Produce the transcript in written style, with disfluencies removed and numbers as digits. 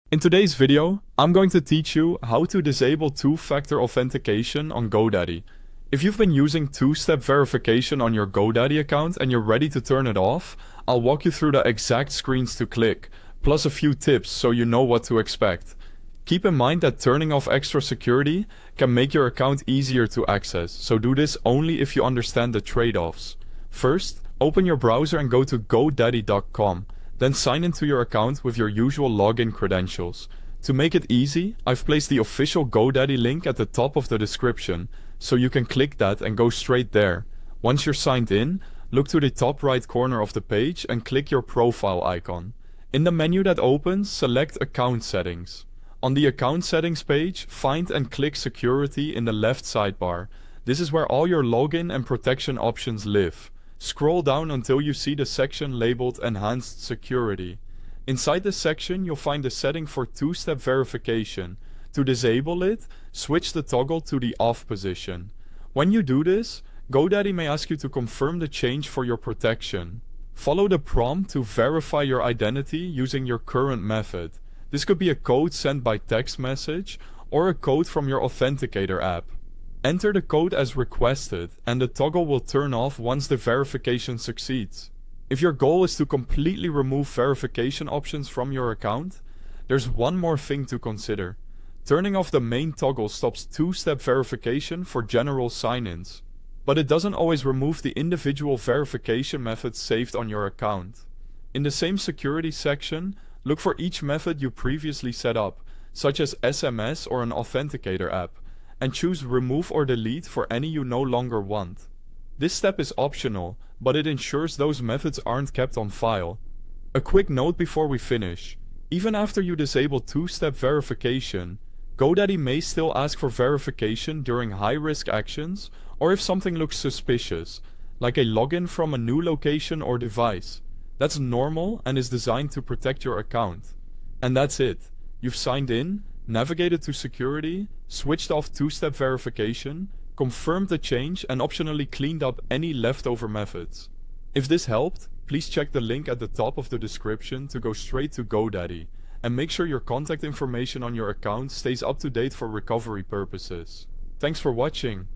In today's video, I'm going to teach you how to disable two-factor authentication on GoDaddy. If you've been using two-step verification on your GoDaddy account and you're ready to turn it off, I'll walk you through the exact screens to click, plus a few tips so you know what to expect. Keep in mind that turning off extra security can make your account easier to access, so do this only if you understand the trade-offs. First, open your browser and go to GoDaddy.com. Then sign into your account with your usual login credentials. To make it easy, I've placed the official GoDaddy link at the top of the description, so you can click that and go straight there. Once you're signed in, look to the top right corner of the page and click your profile icon. In the menu that opens, select Account Settings. On the Account Settings page, find and click Security in the left sidebar. This is where all your login and protection options live. Scroll down until you see the section labeled Enhanced Security. Inside this section, you'll find the setting for two-step verification. To disable it, switch the toggle to the off position. When you do this, GoDaddy may ask you to confirm the change for your protection. Follow the prompt to verify your identity using your current method. This could be a code sent by text message or a code from your Authenticator app. Enter the code as requested, and the toggle will turn off once the verification succeeds. If your goal is to completely remove verification options from your account, there's one more thing to consider. Turning off the main toggle stops two-step verification for general sign-ins, but it doesn't always remove the individual verification methods saved on your account. In the same security section, look for each method you previously set up, such as SMS or an Authenticator app, and choose Remove or Delete for any you no longer want. This step is optional, but it ensures those methods aren't kept on file. A quick note before we finish. Even after you disable two-step verification, GoDaddy may still ask for verification during high-risk actions or if something looks suspicious, like a login from a new location or device. That's normal and is designed to protect your account. And that's it. You've signed in, navigated to security, switched off two-step verification, confirmed the change, and optionally cleaned up any leftover methods. If this helped, please check the link at the top of the description to go straight to GoDaddy, and make sure your contact information on your account stays up to date for recovery purposes. Thanks for watching.